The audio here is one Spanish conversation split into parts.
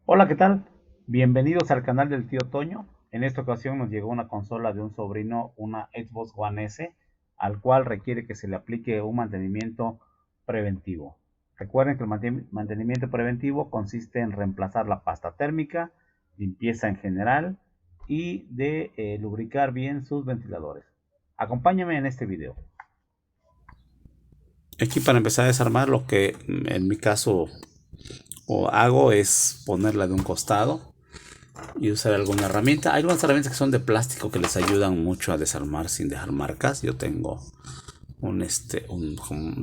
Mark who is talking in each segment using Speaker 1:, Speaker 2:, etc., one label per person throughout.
Speaker 1: Hola, ¿qué tal? Bienvenidos al canal del tío Toño. En esta ocasión nos llegó una consola de un sobrino, una Xbox One S, al cual requiere que se le aplique un mantenimiento preventivo. Recuerden que el mantenimiento preventivo consiste en reemplazar la pasta térmica, limpieza en general y de lubricar bien sus ventiladores. Acompáñame en este video.
Speaker 2: Aquí para empezar a desarmar lo que en mi caso hago es ponerla de un costado y usar alguna herramienta. Hay algunas herramientas que son de plástico que les ayudan mucho a desarmar sin dejar marcas. Yo tengo un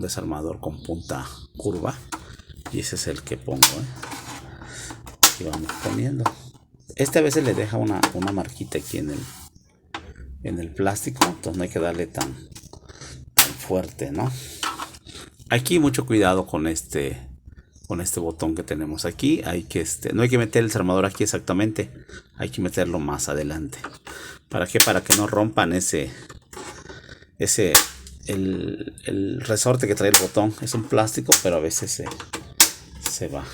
Speaker 2: desarmador con punta curva y ese es el que pongo. Y vamos poniendo. Este a veces le deja una marquita aquí en el plástico, entonces no hay que darle tan fuerte, ¿no? Aquí mucho cuidado con este botón que tenemos aquí. No hay que meter el desarmador aquí exactamente, hay que meterlo más adelante. ¿Para qué? Para que no rompan ese el resorte que trae el botón. Es un plástico, pero a veces se va.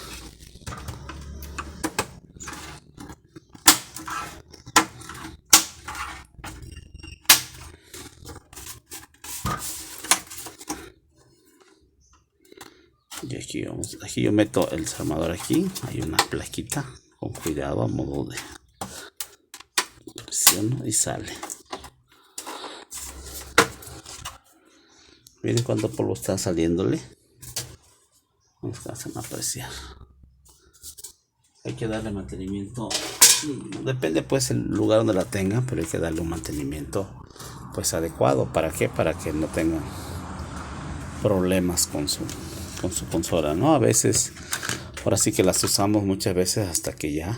Speaker 2: Y aquí yo meto el desarmador aquí. Hay una plaquita, con cuidado, a modo de presión, y sale. Miren cuánto polvo está saliéndole. Vamos a apreciar. Hay que darle mantenimiento. Depende pues el lugar donde la tengan, pero hay que darle un mantenimiento pues adecuado. ¿Para qué? Para que no tengan problemas con su consola, ¿no? A veces, ahora sí que las usamos muchas veces hasta que ya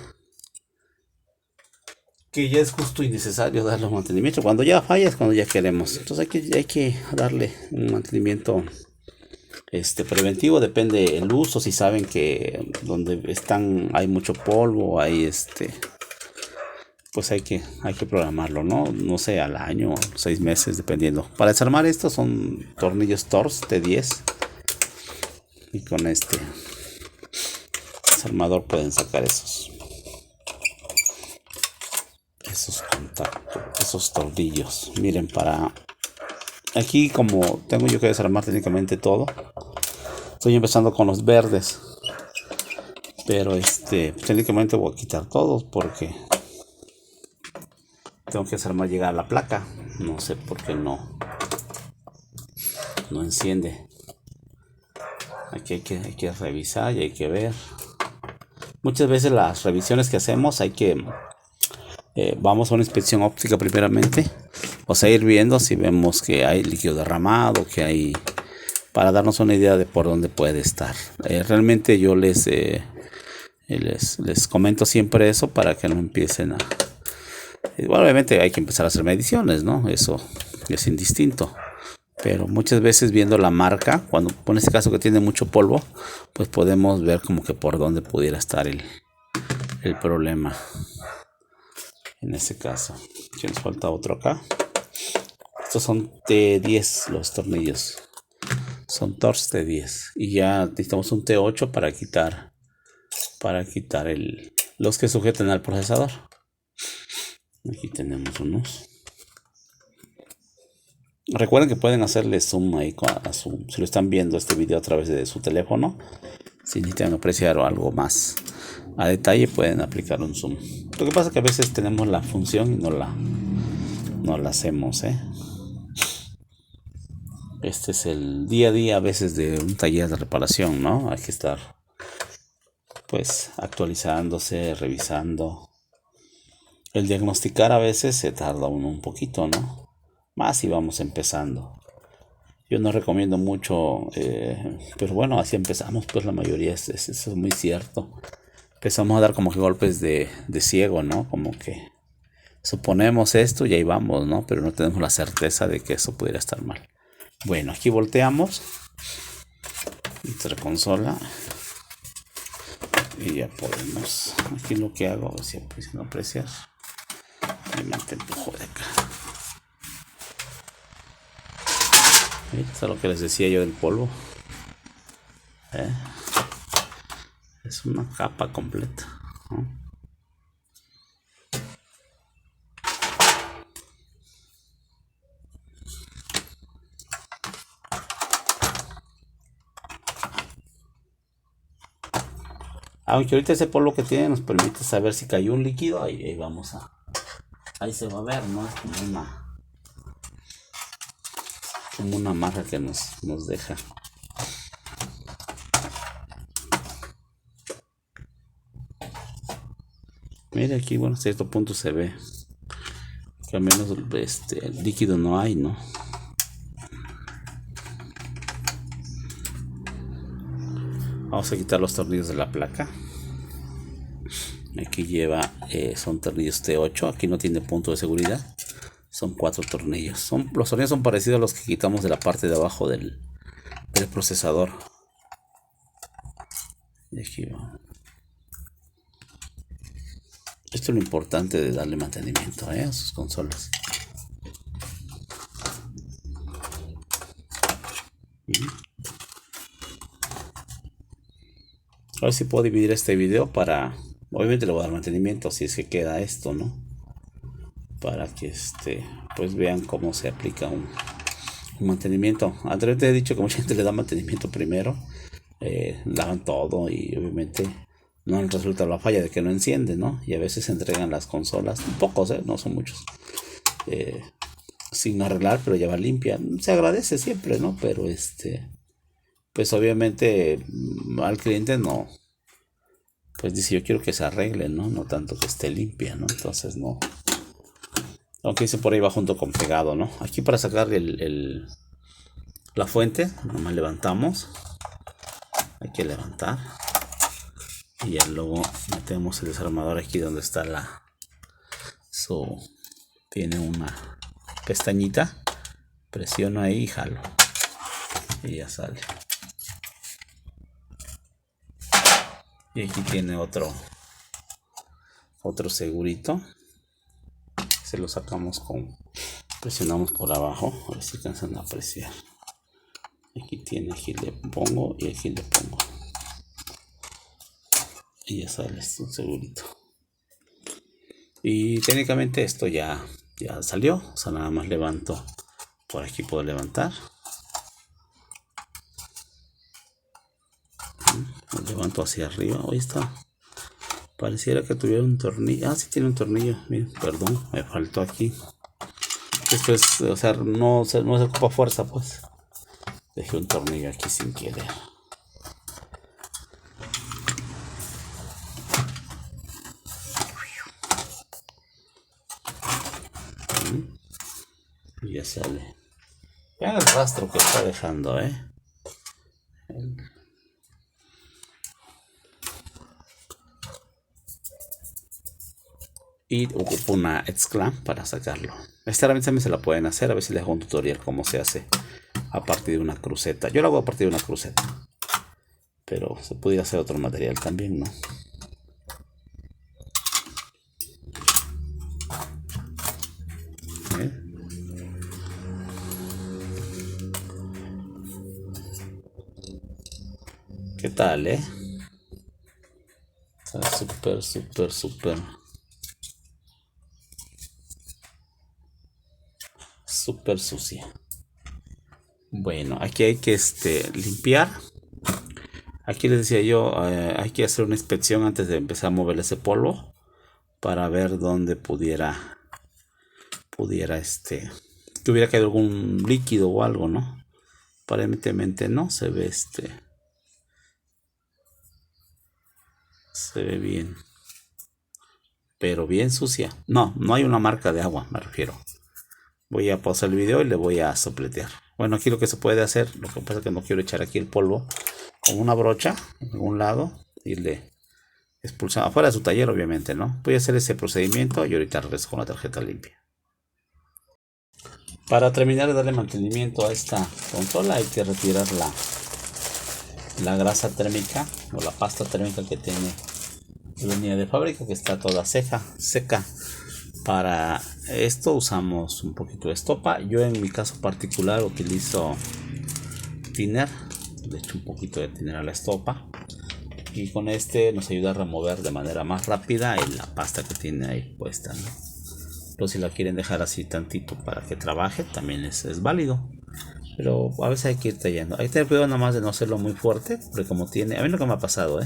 Speaker 2: es justo y necesario darle un mantenimiento. Cuando ya falla es cuando ya queremos. Entonces hay que darle un mantenimiento preventivo. Depende el uso. Si saben que donde están hay mucho polvo, pues hay que programarlo, ¿no? No sé, al año, 6 meses, dependiendo. Para desarmar esto son tornillos Torx T10 y con este desarmador pueden sacar esos contactos, esos tornillos. Miren, para aquí, como tengo yo que desarmar técnicamente todo, estoy empezando con los verdes, pero técnicamente voy a quitar todos porque tengo que hacer más llegar a la placa. No sé por qué no enciende. Aquí hay que revisar y hay que ver. Muchas veces las revisiones que hacemos vamos a una inspección óptica primeramente. O sea, ir viendo si vemos que hay líquido derramado, para darnos una idea de por dónde puede estar. Realmente yo les comento siempre eso para que no empiecen a... Igual obviamente hay que empezar a hacer mediciones, ¿no? Eso es indistinto. Pero muchas veces viendo la marca, cuando en este caso que tiene mucho polvo, pues podemos ver como que por dónde pudiera estar el problema. En este caso, si nos falta otro acá. Estos son T10 los tornillos. Son Torx T10. Y ya necesitamos un T8 para quitar los que sujetan al procesador. Aquí tenemos unos. Recuerden que pueden hacerle zoom ahí si lo están viendo este video a través de su teléfono. Si necesitan apreciar algo más a detalle, pueden aplicar un zoom. Lo que pasa es que a veces tenemos la función y no la hacemos, ¿eh? Este es el día a día a veces de un taller de reparación, ¿no? Hay que estar pues actualizándose, revisando. El diagnosticar a veces se tarda uno un poquito, ¿no? Más si vamos empezando. Yo no recomiendo mucho, pero bueno, así empezamos, pues la mayoría eso es muy cierto. Empezamos a dar como que golpes de ciego, ¿no? Como que suponemos esto y ahí vamos, ¿no? Pero no tenemos la certeza de que eso pudiera estar mal. Bueno, aquí volteamos nuestra consola y ya podemos. Aquí lo que hago, si no apreciar, me empujo de acá. Esto es lo que les decía yo del polvo. Es una capa completa. ¿no? Aunque ahorita ese polvo que tiene nos permite saber si cayó un líquido, ahí vamos a... Ahí se va a ver, ¿no? Es como una marca que nos deja. Mira aquí, bueno, a cierto punto se ve que al menos líquido no hay, ¿no? Vamos a quitar los tornillos de la placa. Aquí lleva, son tornillos T8, aquí no tiene punto de seguridad. Son 4 tornillos. Los tornillos son parecidos a los que quitamos de la parte de abajo del procesador. Y aquí va. Esto es lo importante de darle mantenimiento a sus consolas. A ver si puedo dividir este video para... Obviamente le voy a dar mantenimiento si es que queda esto, ¿no? Para que pues vean cómo se aplica un mantenimiento. Anteriormente he dicho que mucha gente le da mantenimiento primero. Lavan todo y obviamente no resulta la falla de que no enciende, ¿no? Y a veces se entregan las consolas, pocos, no son muchos, sin arreglar, pero ya va limpia. Se agradece siempre, ¿no? Pero pues obviamente al cliente no, pues dice yo quiero que se arregle, ¿no? No tanto que esté limpia, ¿no? Entonces no. Aunque dice por ahí va junto con pegado, ¿no? Aquí para sacar la fuente, nomás levantamos. Hay que levantar. Y ya luego metemos el desarmador aquí donde está tiene una pestañita. Presiono ahí y jalo. Y ya sale. Y aquí tiene otro segurito. Se lo sacamos presionamos por abajo. A ver si alcanzan a apreciar. Aquí le pongo y aquí le pongo. Y ya sale un segurito. Y técnicamente esto ya salió. O sea, nada más levanto. Por aquí puedo levantar. Lo levanto hacia arriba. Ahí está. Pareciera que tuviera un tornillo. Ah, sí tiene un tornillo. Miren, perdón, me faltó aquí. Esto es, o sea, no se ocupa fuerza, pues. Dejé un tornillo aquí sin querer. Y ya sale. Vean el rastro que está dejando, Y ocupo una X-Clamp para sacarlo. Esta herramienta también se la pueden hacer. A ver si les hago un tutorial cómo se hace a partir de una cruceta. Yo lo hago a partir de una cruceta. Pero se pudiera hacer otro material también, ¿no? ¿Qué tal, Está súper sucia. Bueno, aquí hay que limpiar. Aquí les decía yo, hay que hacer una inspección antes de empezar a mover ese polvo para ver dónde pudiera que hubiera caído algún líquido o algo, ¿no? Aparentemente no, se ve se ve bien, pero bien sucia. No hay una marca de agua, me refiero. Voy a pausar el video y le voy a sopletear. Bueno, aquí lo que se puede hacer, lo que pasa es que no quiero echar aquí el polvo con una brocha en algún lado y le expulsar afuera de su taller, obviamente, ¿no? Voy a hacer ese procedimiento y ahorita regreso con la tarjeta limpia. Para terminar de darle mantenimiento a esta consola hay que retirar la grasa térmica o la pasta térmica que venía de fábrica, que está toda seca. Para esto usamos un poquito de estopa. Yo en mi caso particular utilizo thinner. Le echo un poquito de thinner a la estopa Y con este nos ayuda a remover de manera más rápida la pasta que tiene ahí puesta, ¿no? Entonces si la quieren dejar así tantito para que trabaje, también es válido. Pero a veces hay que ir tallando. Hay que tener cuidado nada más de no hacerlo muy fuerte, porque como tiene, a mí nunca me ha pasado,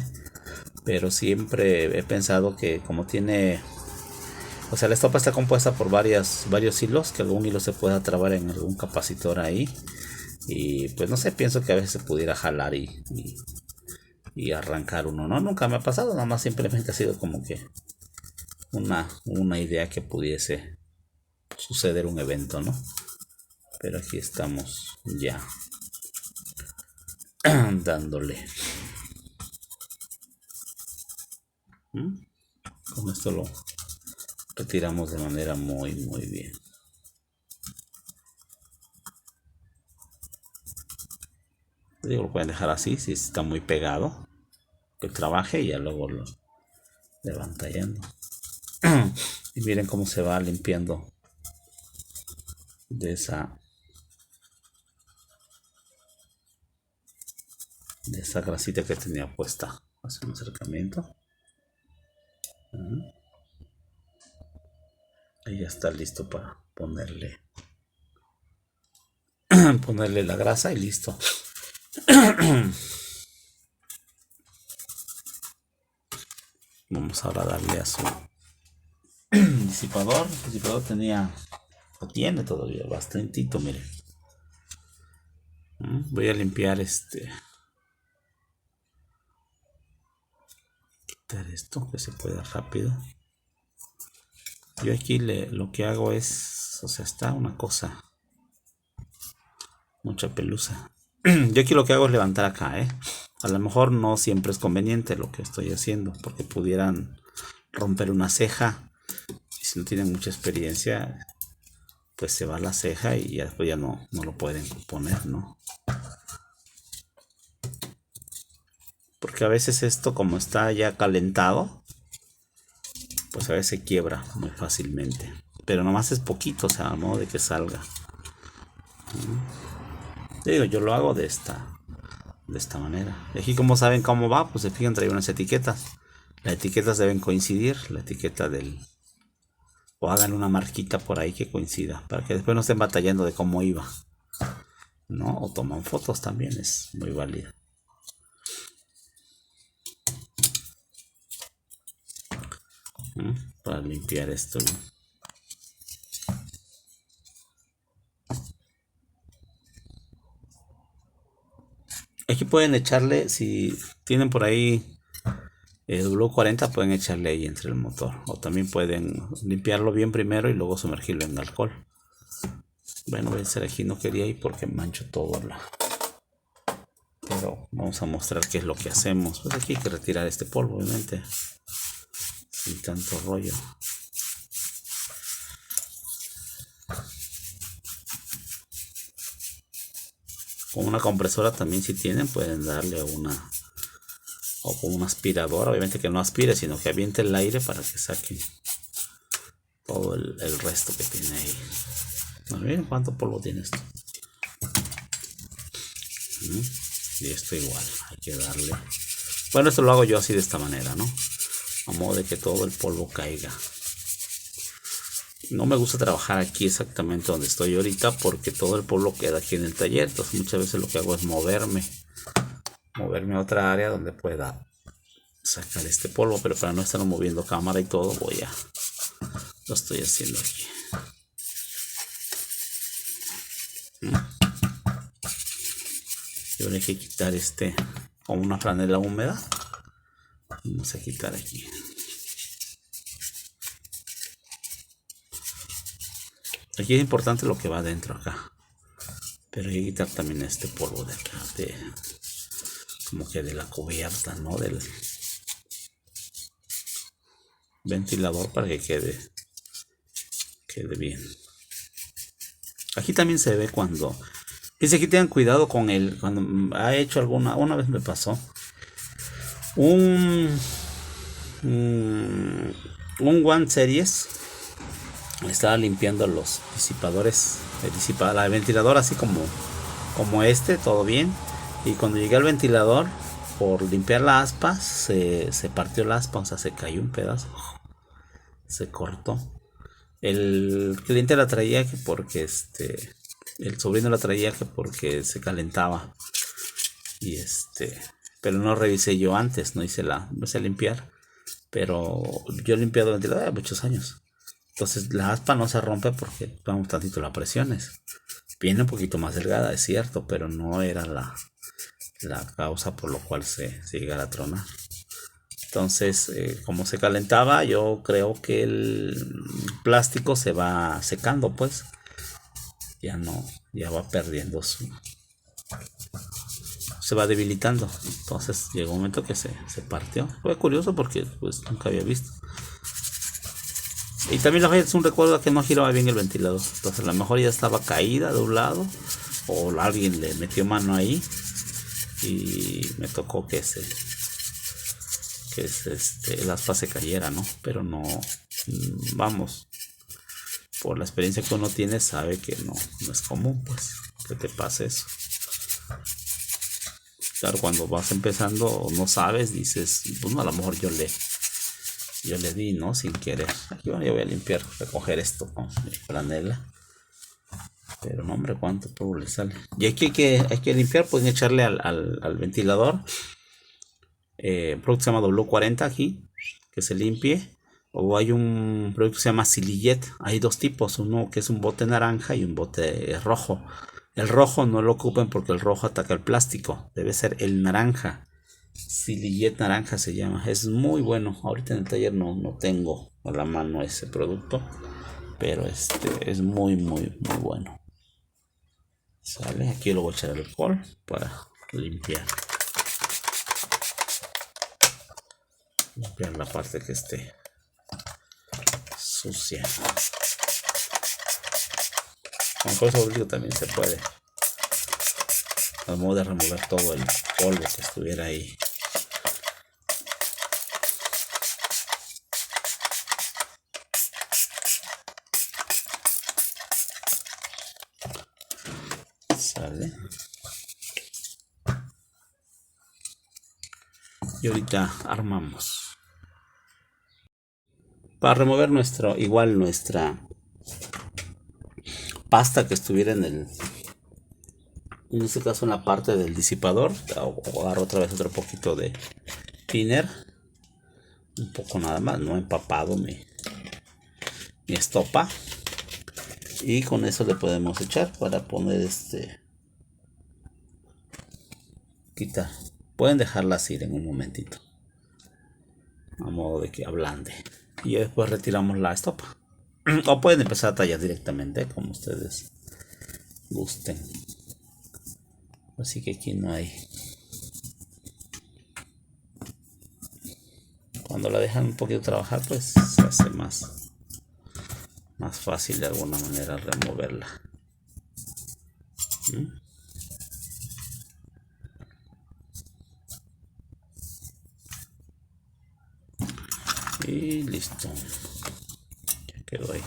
Speaker 2: pero siempre he pensado que como tiene, o sea, la estopa está compuesta por varios hilos, que algún hilo se pueda trabar en algún capacitor ahí. Y pues no sé, pienso que a veces se pudiera jalar y arrancar uno, ¿no? Nunca me ha pasado, nada más simplemente ha sido como que una idea que pudiese suceder un evento, ¿no? Pero aquí estamos ya dándole. Con esto lo retiramos de manera muy bien. Digo, lo pueden dejar así si está muy pegado, que trabaje y ya luego lo van tallando. Y miren cómo se va limpiando de esa grasita que tenía puesta. Hace un acercamiento. Ahí ya está listo para ponerle la grasa y listo. Vamos ahora a darle a su disipador. El disipador tiene todavía bastantito, miren. Voy a limpiar quitar esto que se pueda rápido. Yo aquí lo que hago es, o sea, está una cosa, mucha pelusa. Yo aquí lo que hago es levantar acá, a lo mejor no siempre es conveniente lo que estoy haciendo, porque pudieran romper una ceja, y si no tienen mucha experiencia, pues se va la ceja y ya después ya no lo pueden poner, ¿no? Porque a veces esto, como está ya calentado, pues a veces se quiebra muy fácilmente, pero nomás es poquito, o sea, a modo de que salga. Digo, yo lo hago de esta manera. Y aquí, como saben cómo va, pues se fijan, trae unas etiquetas. Las etiquetas deben coincidir, la etiqueta o hagan una marquita por ahí que coincida, para que después no estén batallando de cómo iba, ¿no? O toman fotos también, es muy válido. Para limpiar esto, ¿no? Aquí pueden echarle, si tienen por ahí el W40, pueden echarle ahí entre el motor, o también pueden limpiarlo bien primero y luego sumergirlo en alcohol. Bueno, voy a hacer aquí, no quería ir porque mancho todo pero vamos a mostrar qué es lo que hacemos. Pues aquí hay que retirar este polvo, obviamente, sin tanto rollo. Con una compresora también, si tienen, pueden darle o con un aspirador, obviamente que no aspire, sino que aviente el aire para que saquen todo el resto que tiene ahí. Bueno, miren cuánto polvo tiene esto. Y esto igual, hay que darle. Bueno, esto lo hago yo así de esta manera, ¿no? A modo de que todo el polvo caiga. No me gusta trabajar aquí exactamente donde estoy ahorita, porque todo el polvo queda aquí en el taller. Entonces muchas veces lo que hago es moverme a otra área donde pueda sacar este polvo, pero para no estar moviendo cámara y todo, lo estoy haciendo aquí. Y ahora hay que quitar con una franela húmeda. Vamos a quitar aquí. Aquí es importante lo que va adentro acá, pero hay que quitar también este polvo de acá, como que de la cubierta, ¿no? Del ventilador, para que quede bien. Aquí también se ve cuando, dice que tengan cuidado con cuando ha hecho una vez me pasó un One Series. Estaba limpiando los disipadores, el ventilador así como todo bien, y cuando llegué al ventilador por limpiar la aspa, se partió la aspa, o sea, se cayó un pedazo, se cortó. El cliente la traía que porque el sobrino la traía que porque se calentaba. Y pero no revisé yo antes, no hice limpiar. Pero yo he limpiado el ventilador muchos años. Entonces la aspa no se rompe porque vamos tantito la presiones. Viene un poquito más delgada, es cierto, pero no era la causa por lo cual se llegara a tronar. Entonces, como se calentaba, yo creo que el plástico se va secando, pues. Ya va perdiendo se va debilitando. Entonces llegó un momento que se partió. Fue curioso porque pues nunca había visto. Y también es un recuerdo que no giraba bien el ventilador. Entonces a lo mejor ya estaba caída de un lado, o alguien le metió mano ahí y me tocó que el aspa se cayera, ¿no? Pero no, vamos, por la experiencia que uno tiene sabe que no es común, pues, que te pase eso. Claro, cuando vas empezando o no sabes, dices, bueno, a lo mejor yo le di, ¿no? Sin querer. Aquí yo voy a limpiar, recoger esto con mi franela. Pero no, hombre, cuánto polvo le sale. Y aquí hay que limpiar, pueden echarle al ventilador. Producto se llama W40 aquí, que se limpie. O hay un producto que se llama Silillet. Hay dos tipos, uno que es un bote naranja y un bote rojo. El rojo no lo ocupen porque el rojo ataca el plástico. Debe ser el naranja. Silillet naranja se llama. Es muy bueno. Ahorita en el taller no tengo a la mano ese producto. Pero es muy, muy, muy bueno. Sale. Aquí lo voy a echar alcohol para limpiar. Limpiar la parte que esté sucia. Con cosas brillo también se puede. Al modo de remover todo el polvo que estuviera ahí. Sale. Y ahorita armamos. Para remover nuestra pasta que estuviera en este caso en la parte del disipador, o agarro otra vez otro poquito de thinner, un poco nada más, no empapado mi estopa, y con eso le podemos echar para poner quitar. Pueden dejarla así en un momentito, a modo de que ablande, y después retiramos la estopa. O pueden empezar a tallar directamente, como ustedes gusten. Así que aquí no hay. Cuando la dejan un poquito trabajar, pues se hace más fácil de alguna manera removerla. Y listo. Ya quedó ahí.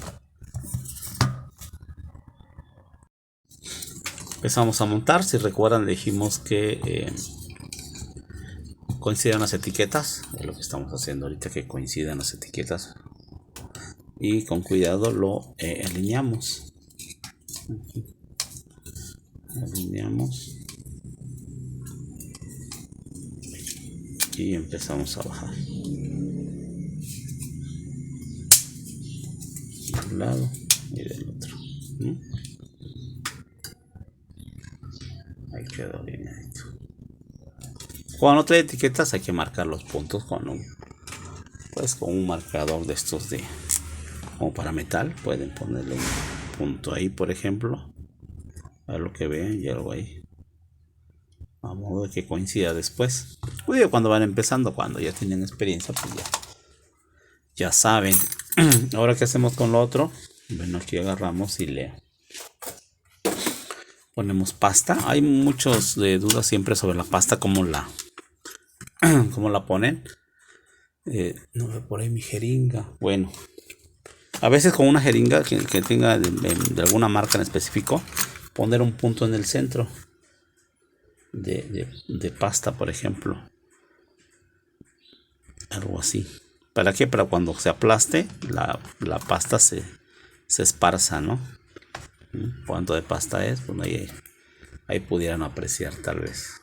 Speaker 2: Empezamos a montar. Si recuerdan, dijimos que coincidan las etiquetas. Es lo que estamos haciendo ahorita, que coincidan las etiquetas. Y con cuidado lo alineamos. Alineamos. Y empezamos a bajar. De un lado y del otro. Ahí quedó alineadito. Cuando no trae etiquetas hay que marcar los puntos con un marcador de estos como para metal. Pueden ponerle un punto ahí, por ejemplo, a lo que vean, y algo ahí, a modo de que coincida después. Cuando van empezando, cuando ya tienen experiencia, pues ya saben. Ahora, ¿qué hacemos con lo otro? Bueno, aquí agarramos y le ponemos pasta. Hay muchos dudas siempre sobre la pasta, cómo la ponen. No veo por ahí mi jeringa. Bueno, a veces con una jeringa que tenga de alguna marca en específico, poner un punto en el centro de pasta, por ejemplo, algo así. ¿Para qué? Para cuando se aplaste la pasta se esparza, ¿no? ¿Cuánto de pasta es? Bueno, ahí pudieran apreciar tal vez.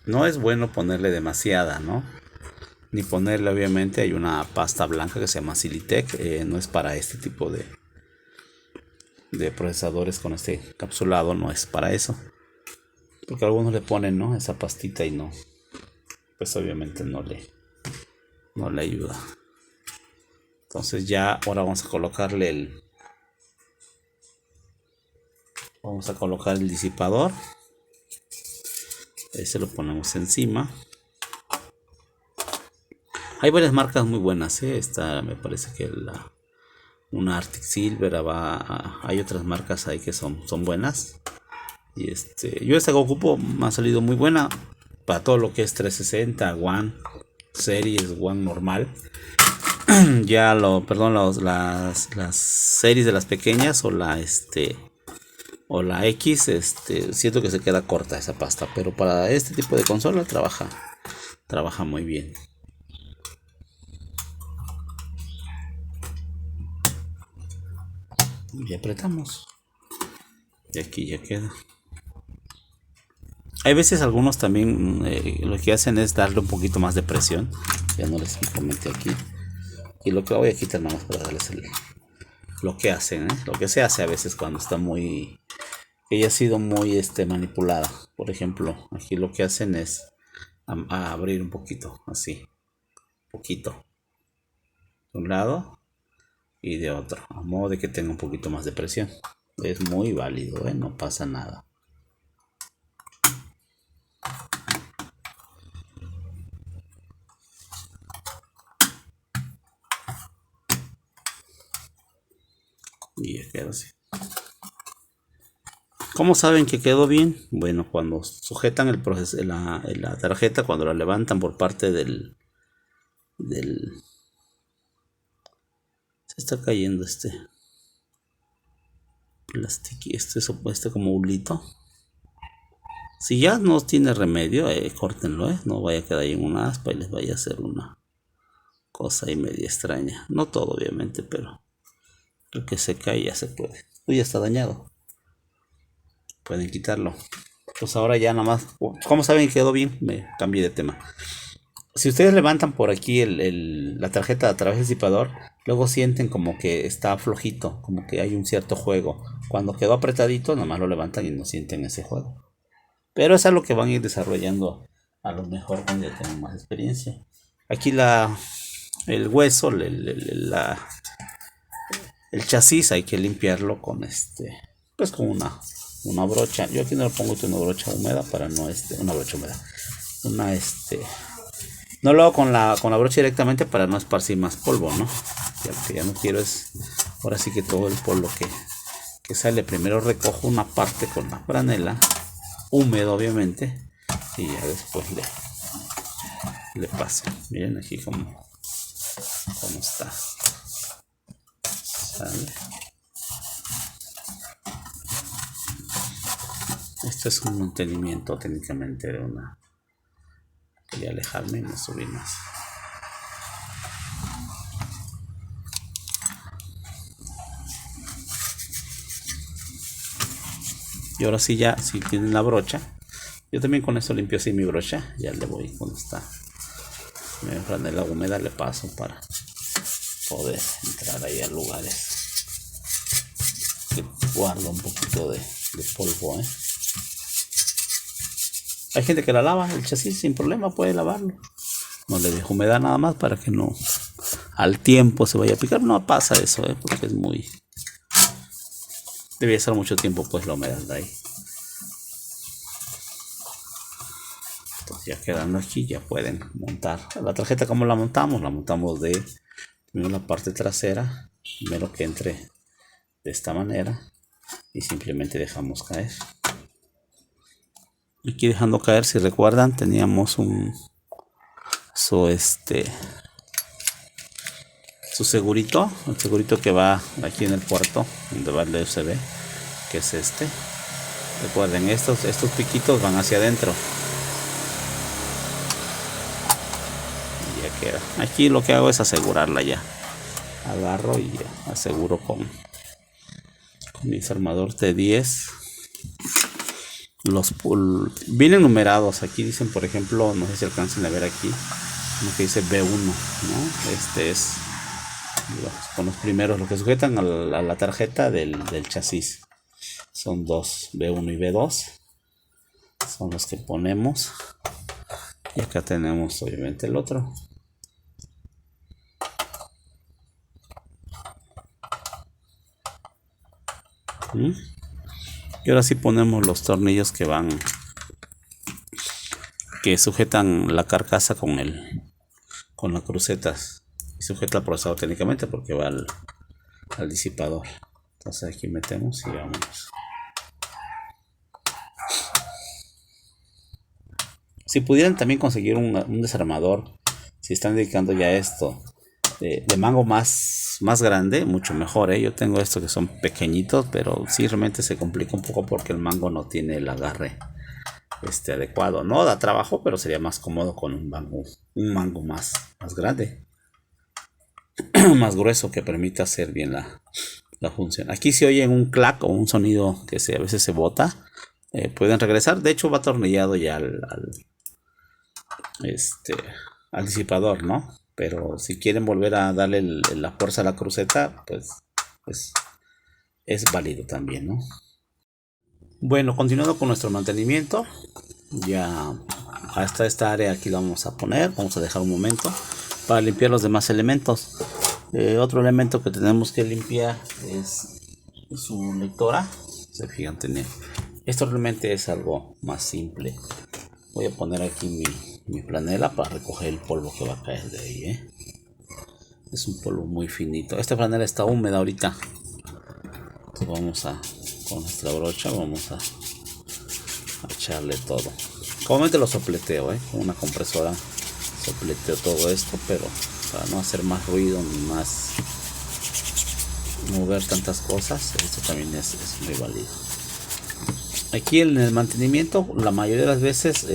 Speaker 2: No es bueno ponerle demasiada, ¿no? Ni ponerle, obviamente, hay una pasta blanca que se llama Silitec, no es para este tipo de procesadores con este capsulado, no es para eso. Porque algunos le ponen, ¿no? Esa pastita y no, pues obviamente no le ayuda. Entonces ya ahora vamos a colocarle el disipador. Ese lo ponemos encima. Hay varias marcas muy buenas, esta me parece que una Arctic Silver, hay otras marcas ahí que son buenas. Y yo esta que ocupo me ha salido muy buena para todo lo que es 360, One Series, One normal. Ya las series de las pequeñas o la X, siento que se queda corta esa pasta, pero para este tipo de consola trabaja muy bien. Y apretamos y aquí ya queda. Hay veces algunos también lo que hacen es darle un poquito más de presión. Ya no les comenté aquí. Y lo que voy a quitar nada más para darles lo que hacen, lo que se hace a veces cuando está muy, que ya ha sido muy manipulada. Por ejemplo, aquí lo que hacen es a abrir un poquito, así, poquito, de un lado y de otro, a modo de que tenga un poquito más de presión. Es muy válido, no pasa nada. Y ya queda así. ¿Cómo saben que quedó bien? Bueno, cuando sujetan la tarjeta, cuando la levantan por parte del se está cayendo plástico, como hulito. Si ya no tiene remedio, córtenlo, no vaya a quedar ahí en una aspa y les vaya a hacer una cosa ahí media extraña. No todo, obviamente, pero el que se cae ya se puede. Ya está dañado. Pueden quitarlo. Pues ahora ya nada más. ¿Cómo saben que quedó bien? Me cambié de tema. Si ustedes levantan por aquí la tarjeta a través del disipador, luego sienten como que está flojito, como que hay un cierto juego. Cuando quedó apretadito, nada más lo levantan y no sienten ese juego. Pero es algo que van a ir desarrollando a lo mejor cuando ya tengan más experiencia. Aquí el hueso, el chasis hay que limpiarlo con pues con una brocha. Yo aquí no le pongo una brocha húmeda para no una brocha húmeda. No lo hago con la brocha directamente para no esparcir más polvo, ¿no? Ya lo que ya no quiero es ahora sí que todo el polvo que sale. Primero recojo una parte con la franela húmedo, obviamente, y ya después le paso. Miren aquí cómo está. ¿Sale? Este es un mantenimiento técnicamente de una. Quería alejarme y me subí más. Y ahora sí, ya si tienen la brocha, yo también con esto limpio así mi brocha. Ya le voy cuando está mi franela húmeda, le paso para poder entrar ahí a lugares que guarda un poquito de polvo. Hay gente que la lava el chasis sin problema, puede lavarlo. No le dejo humedad nada más para que no al tiempo se vaya a picar. No pasa eso, porque es muy. Debe estar mucho tiempo pues la humedad de ahí. Entonces ya quedando aquí ya pueden montar la tarjeta. ¿Cómo la montamos? La montamos de primero la parte trasera, primero que entre de esta manera y simplemente dejamos caer. Aquí dejando caer, si recuerdan, teníamos su segurito, el segurito que va aquí en el puerto donde va el USB, que es Recuerden, estos piquitos van hacia adentro. Y ya queda. Aquí lo que hago es asegurarla ya. Agarro y ya aseguro con mi desarmador T10. Vienen numerados. Aquí dicen, por ejemplo, no sé si alcancen a ver aquí, uno que dice B1, ¿no? Este es con los primeros, los que sujetan a la tarjeta del chasis. Son dos, B1 y B2. Son los que ponemos. Y acá tenemos obviamente el otro. Y ahora sí ponemos los tornillos que sujetan la carcasa con las crucetas. Y sujeta el procesador técnicamente porque va al disipador. Entonces aquí metemos y vamos. Si pudieran también conseguir un desarmador, si están dedicando ya a esto, de mango más grande, mucho mejor, ¿eh? Yo tengo estos que son pequeñitos, pero sí realmente se complica un poco porque el mango no tiene el agarre adecuado. No da trabajo, pero sería más cómodo con un mango más grande, más grueso, que permita hacer bien la función. Aquí si oyen un clac o un sonido que a veces se bota, pueden regresar. De hecho va atornillado ya al disipador, ¿no? Pero si quieren volver a darle la fuerza a la cruceta, pues es válido también, ¿no? Bueno, continuando con nuestro mantenimiento, ya hasta esta área aquí la vamos a poner. Vamos a dejar un momento para limpiar los demás elementos. Otro elemento que tenemos que limpiar es su lectora. Se fijan, esto realmente es algo más simple. Voy a poner aquí mi franela para recoger el polvo que va a caer de ahí, Es un polvo muy finito. Esta franela está húmeda ahorita. Entonces vamos con nuestra brocha vamos a echarle todo. Comúnmente lo sopleteo, con una compresora sopleteo todo esto, pero para no hacer más ruido ni más mover tantas cosas, esto también es muy válido. Aquí en el mantenimiento, la mayoría de las veces,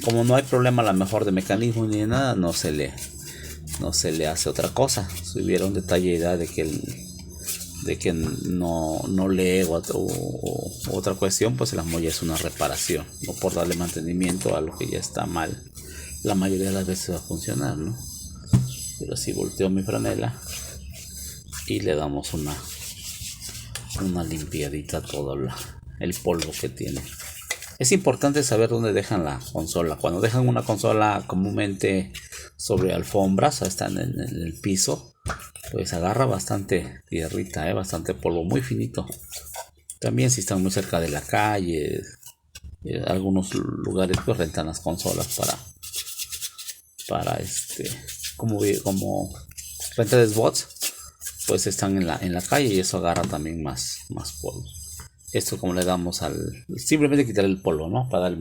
Speaker 2: como no hay problema a lo mejor de mecanismo ni de nada, no se le hace otra cosa. Si hubiera un detalle de que no lee o otra cuestión, pues la molla es una reparación, no por darle mantenimiento a lo que ya está mal. La mayoría de las veces va a funcionar, ¿no? Pero si volteo mi franela y le damos una limpiadita a todo el polvo que tiene. Es importante saber dónde dejan la consola. Cuando dejan una consola comúnmente sobre alfombras, o están en el piso, pues agarra bastante tierrita, bastante polvo muy finito. También si están muy cerca de la calle, algunos lugares pues rentan las consolas para como renta de spots, pues están en la calle y eso agarra también más polvo. Esto como le damos simplemente quitar el polvo, ¿no? Para dar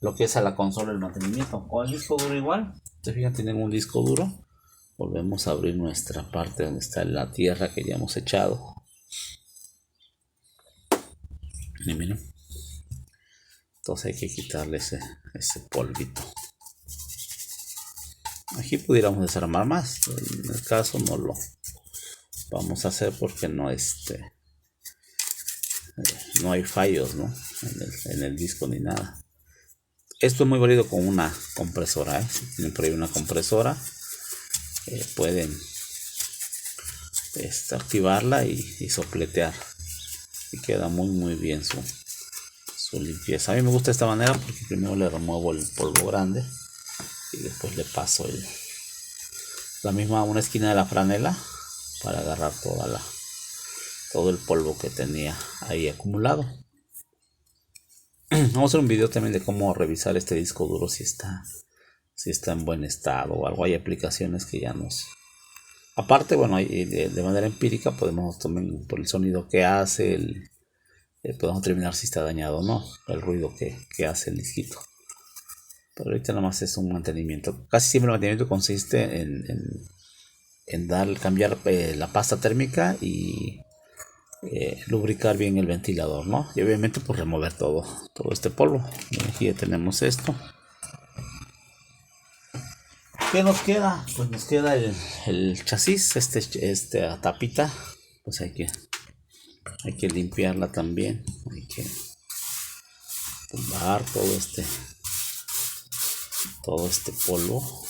Speaker 2: lo que es a la consola el mantenimiento. Con el disco duro igual, se fijan, tienen un disco duro. Volvemos a abrir nuestra parte donde está la tierra que ya hemos echado. Y miren, entonces hay que quitarle ese polvito. Aquí pudiéramos desarmar más. En el caso no lo vamos a hacer porque no hay fallos, ¿no? en el disco ni nada. Esto es muy válido con una compresora, Si tienen por ahí una compresora, pueden activarla y sopletear, y queda muy bien su limpieza. A mí me gusta de esta manera porque primero le remuevo el polvo grande y después le paso una esquina de la franela para agarrar todo el polvo que tenía ahí acumulado. Vamos a hacer un video también de cómo revisar este disco duro si está en buen estado o algo. Hay aplicaciones que ya aparte, bueno, de manera empírica podemos también, por el sonido que hace, podemos determinar si está dañado o no, el ruido que hace el disquito. Pero ahorita nada más es un mantenimiento. Casi siempre el mantenimiento consiste en cambiar la pasta térmica y lubricar bien el ventilador, ¿no? Y obviamente pues remover todo este polvo. Y aquí ya tenemos esto. ¿Qué nos queda? Pues nos queda el chasis, esta tapita, pues hay que limpiarla también, hay que tumbar todo este polvo.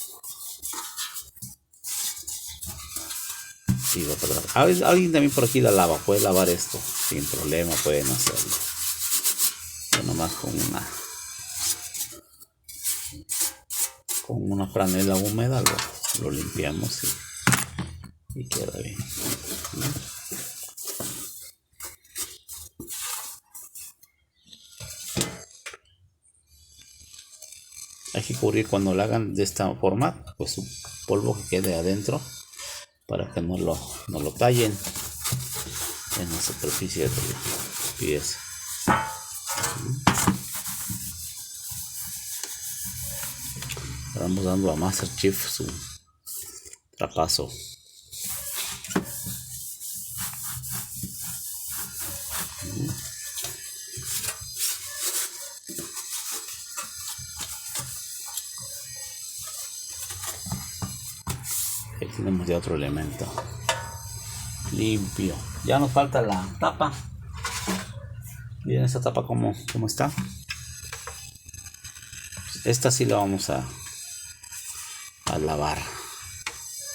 Speaker 2: Sí, va para atrás. Alguien también por aquí la lava, puede lavar esto sin problema, pueden hacerlo. Yo nomás con una franela húmeda lo limpiamos y queda bien. Hay que cubrir cuando lo hagan de esta forma, pues su polvo que quede adentro para que no lo tallen en la superficie de la pieza. Vamos dando a Master Chief su trapazo. Ahí tenemos ya otro elemento limpio. Ya nos falta la tapa. Miren esta tapa cómo está. Esta sí la vamos a lavar.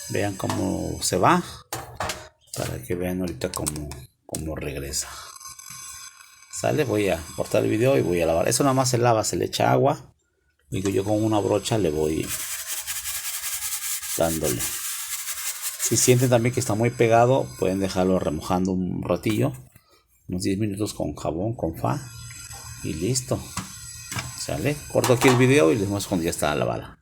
Speaker 2: Vean cómo se va, para que vean ahorita cómo regresa. Sale, voy a cortar el video y voy a lavar. Eso nada más se lava, se le echa agua y yo con una brocha le voy dándole. Si sienten también que está muy pegado, pueden dejarlo remojando un ratillo, unos 10 minutos con jabón, con fa, y listo. Sale, corto aquí el video y les muestro cuando ya está lavada.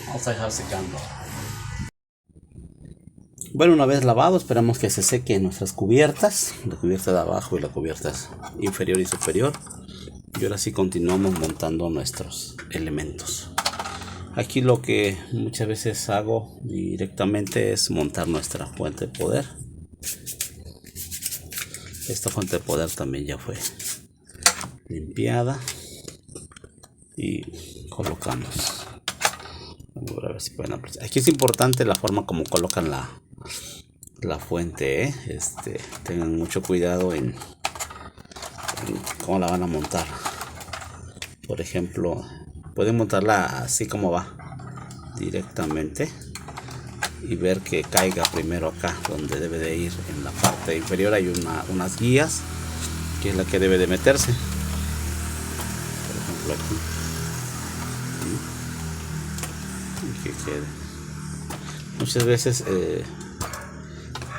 Speaker 2: Vamos a dejar secando. Bueno, una vez lavado, esperamos que se sequen nuestras cubiertas, la cubierta de abajo y la cubierta inferior y superior. Y ahora sí continuamos montando nuestros elementos. Aquí lo que muchas veces hago directamente es montar nuestra fuente de poder. Esta fuente de poder también ya fue limpiada y colocamos. Vamos a ver si pueden apreciar. Aquí es importante la forma como colocan la fuente, tengan mucho cuidado en cómo la van a montar. Por ejemplo, pueden montarla así como va, directamente, y ver que caiga primero acá donde debe de ir. En la parte inferior hay unas guías, que es la que debe de meterse. Por ejemplo aquí, y que quede. Muchas veces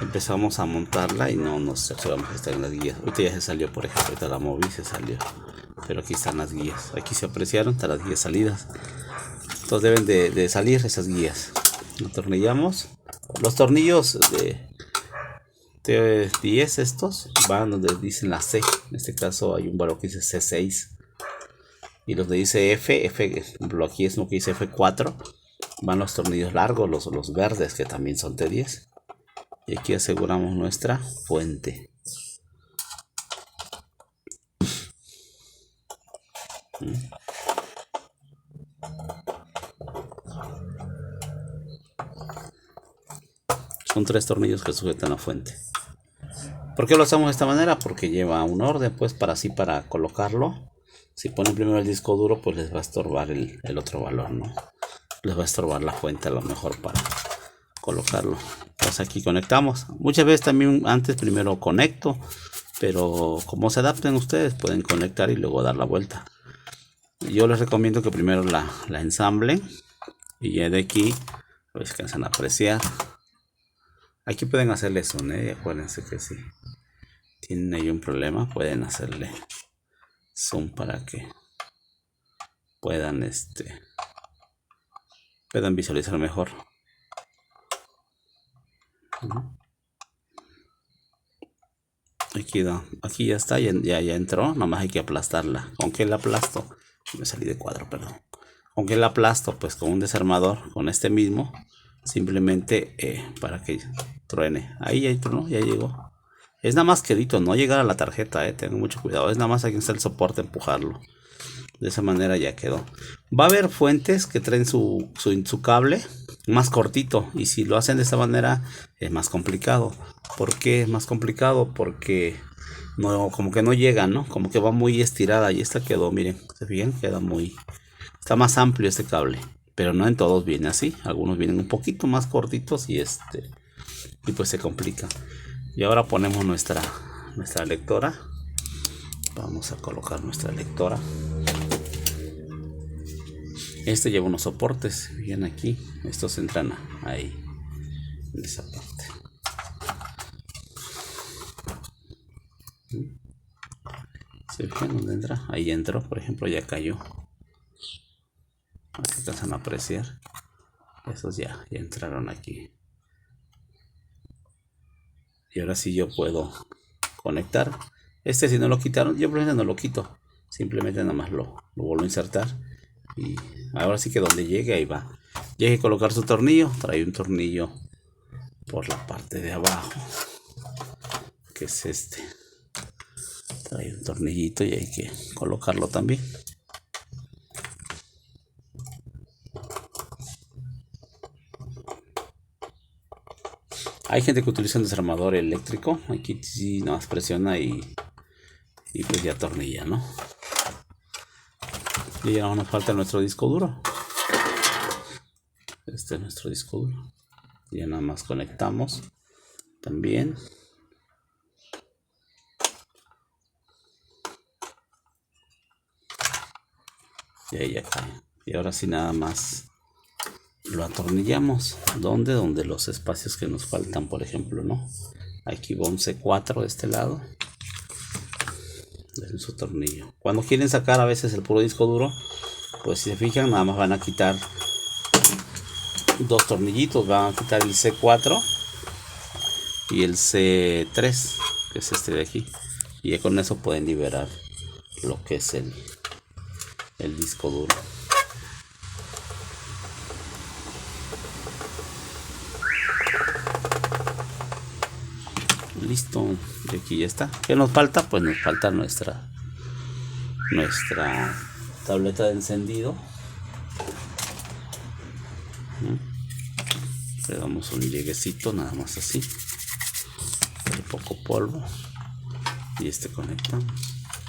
Speaker 2: empezamos a montarla y no nos cercioramos que están en las guías. Ahorita ya se salió, por ejemplo, ahorita la moví, se salió, pero aquí están las guías. Aquí se apreciaron, están las guías salidas. Entonces deben de salir esas guías. Atornillamos. Los tornillos de 10 estos van donde dicen la C. En este caso hay un valor que dice C6. Y los de dice F, por ejemplo aquí es lo que dice F4. Van los tornillos largos, los verdes, que también son T10. Y aquí aseguramos nuestra fuente. Son 3 tornillos que sujetan la fuente. ¿Por qué lo hacemos de esta manera? Porque lleva un orden, pues, para colocarlo. Si ponen primero el disco duro, pues les va a estorbar el otro valor, ¿no? Les va a estorbar la fuente a lo mejor para colocarlo. Pues aquí conectamos. Muchas veces también antes primero conecto, pero como se adapten ustedes, pueden conectar y luego dar la vuelta. Yo les recomiendo que primero la ensamblen y ya de aquí pues alcanzan a apreciar. Aquí pueden hacerle zoom, acuérdense que si tienen ahí un problema pueden hacerle zoom para que puedan visualizar mejor. Aquí ya está, ya entró, nada más hay que aplastarla. ¿Con qué la aplasto? Me salí de cuadro, perdón. ¿Con qué la aplasto? Pues con un desarmador, con este mismo, simplemente para que truene. Ahí ya tronó, ya llegó. Es nada más quedito, no llegar a la tarjeta, tengan mucho cuidado. Es nada más aquí está el soporte, empujarlo. De esa manera ya quedó. Va a haber fuentes que traen su cable más cortito, y si lo hacen de esta manera es más complicado. ¿Por qué es más complicado? Porque no, como que no llega, ¿no? Como que va muy estirada, y esta quedó, miren, ¿se fijan? Está más amplio este cable, pero no en todos viene así. Algunos vienen un poquito más cortitos y pues se complica. Y ahora ponemos nuestra lectora. Vamos a colocar nuestra lectora. Lleva unos soportes, bien aquí. Estos entran ahí, en esa parte. ¿Se fijan dónde entra? Ahí entró, por ejemplo, ya cayó. Aquí alcanzan a apreciar. Esos ya entraron aquí. Y ahora sí yo puedo conectar. Si no lo quitaron, yo por ejemplo no lo quito. Simplemente nada más lo vuelvo a insertar. Y ahora sí que donde llegue ahí va. Y hay que colocar su tornillo. Trae un tornillo por la parte de abajo, que es trae un tornillito y hay que colocarlo también. Hay gente que utiliza un desarmador eléctrico. Aquí sí nada más presiona y pues ya atornilla, ¿no? Y ya no nos falta nuestro disco duro. Este es nuestro disco duro. Ya nada más conectamos también. Y ahí ya cae. Y ahora sí nada más lo atornillamos. Donde los espacios que nos faltan, por ejemplo, ¿no? Aquí va un C4 de este lado. Es su tornillo. Cuando quieren sacar a veces el puro disco duro, Pues si se fijan, nada más van a quitar 2 tornillitos, van a quitar el C4 y el C3, que es este de aquí, y ya con eso pueden liberar lo que es el disco duro. Listo, y aquí ya está. ¿Qué nos falta? Pues nos falta nuestra tableta de encendido. Le damos un lleguecito, nada más así, de poco polvo, y conectamos.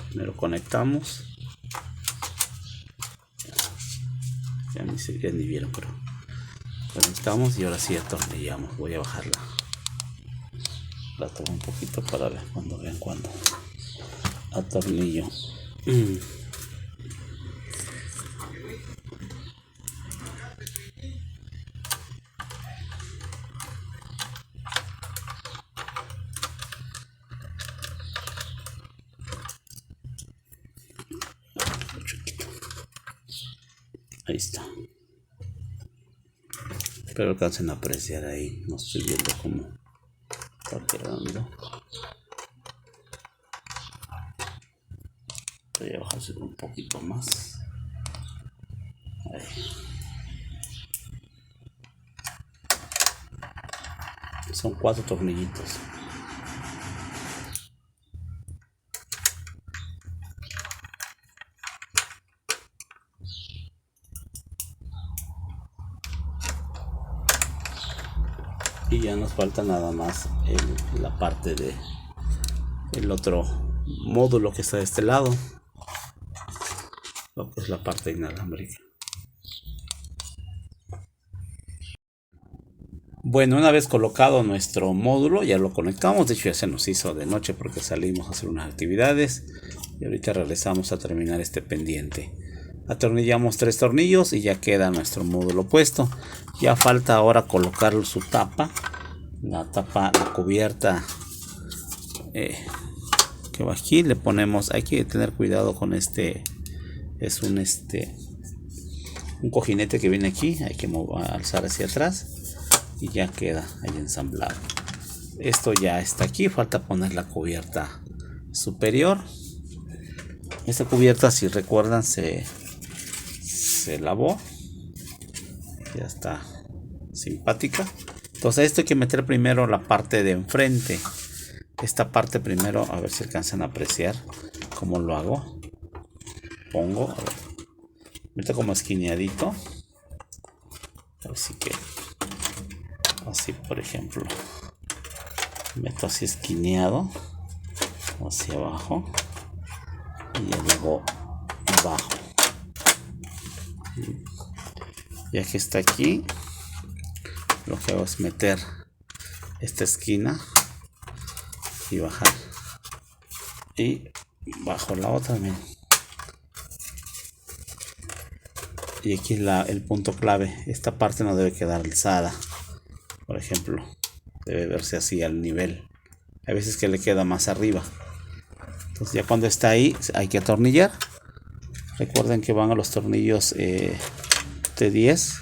Speaker 2: Primero conectamos, ya ni vieron, pero conectamos y ahora sí atornillamos. Voy a bajar la toma un poquito para ver cuando vean cuando atornillo. Ahí está. Pero alcancen a apreciar ahí. No estoy viendo cómo está quedando. Voy a bajarse un poquito más. Ahí. Son 4 tornillitos. Y ya nos falta nada más la parte de el otro módulo que está de este lado, lo que es la parte inalámbrica. Bueno, una vez colocado nuestro módulo, ya lo conectamos. De hecho, ya se nos hizo de noche porque salimos a hacer unas actividades y ahorita regresamos a terminar este pendiente. Atornillamos 3 tornillos y ya queda nuestro módulo puesto. Ya falta ahora colocar su tapa, la cubierta que va aquí. Le ponemos, hay que tener cuidado con es un cojinete que viene aquí, hay que alzar hacia atrás y ya queda ahí ensamblado. Esto ya está aquí, falta poner la cubierta superior. Esta cubierta, si recuerdan, se lavó, ya está simpática. Entonces esto hay que meter primero la parte de enfrente. Esta parte primero, a ver si alcanzan a apreciar cómo lo hago. Pongo, a ver, meto como esquineadito, así que así, por ejemplo, meto así esquineado hacia abajo y luego bajo. Ya que está aquí, lo que hago es meter esta esquina y bajar, y bajo la otra, miren. Y aquí el punto clave, esta parte no debe quedar alzada, por ejemplo, debe verse así al nivel. Hay veces que le queda más arriba, entonces ya cuando está ahí hay que atornillar. Recuerden que van a los tornillos T10,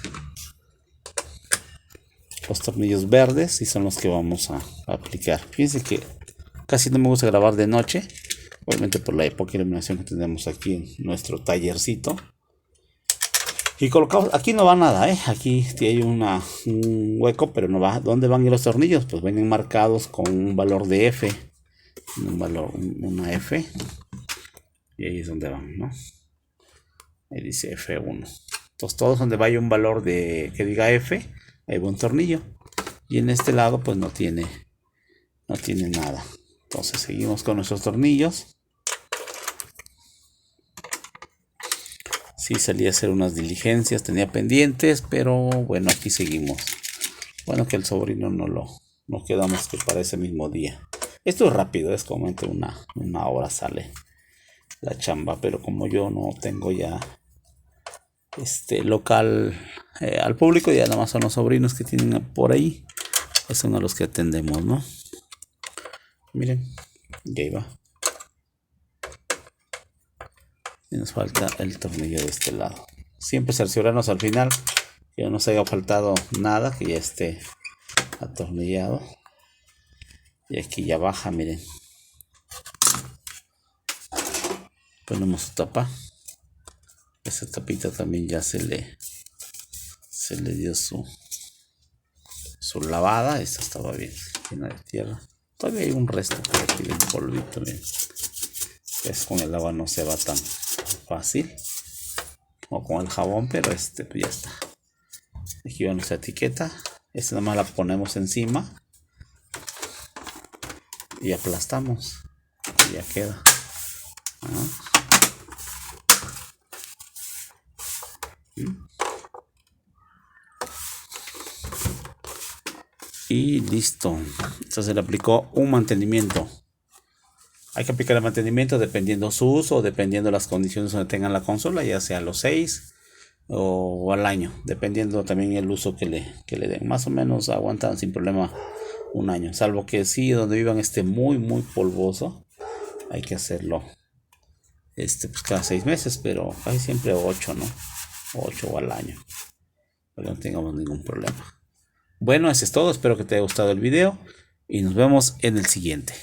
Speaker 2: los tornillos verdes, y son los que vamos a aplicar. Fíjense que casi no me gusta grabar de noche, obviamente por la poca iluminación que tenemos aquí en nuestro tallercito. Y colocamos, aquí no va nada, aquí hay un hueco, pero no va. ¿Dónde van los tornillos? Pues vienen marcados con un valor de F, una F, y ahí es donde van, ¿no? Ahí dice F1. Entonces todos donde vaya un valor que diga F, ahí va un tornillo. Y en este lado pues no tiene nada. Entonces seguimos con nuestros tornillos. Sí, salí a hacer unas diligencias, tenía pendientes, pero bueno, aquí seguimos. Bueno, que el sobrino no quedamos que para ese mismo día. Esto es rápido, es como entre una hora sale la chamba, pero como yo no tengo ya local al público, ya nada más son los sobrinos que tienen por ahí, son a los que atendemos, ¿no? Miren, ya iba. Y nos falta el tornillo de este lado. siempre cerciorarnos al final que no nos haya faltado nada, que ya esté atornillado. Y aquí ya baja, miren. Ponemos su tapa. Esa tapita también ya se le dio su lavada. Esta estaba bien llena de tierra. Todavía hay un resto por aquí de polvito, miren. Pues con el agua no se va tan fácil o con el jabón, pero pues ya está. Aquí va nuestra etiqueta. Esta nada más la ponemos encima y aplastamos y ya queda. Y listo. Entonces le aplicó un mantenimiento. Hay que aplicar el mantenimiento dependiendo su uso, dependiendo las condiciones donde tengan la consola, ya sea a los 6 o al año, dependiendo también el uso que le den. Más o menos aguantan sin problema un año, salvo que sí, donde vivan esté muy polvoso, hay que hacerlo pues cada 6 meses, pero casi siempre 8, ¿no? 8 o al año, para que no tengamos ningún problema. Bueno, eso es todo, espero que te haya gustado el video y nos vemos en el siguiente.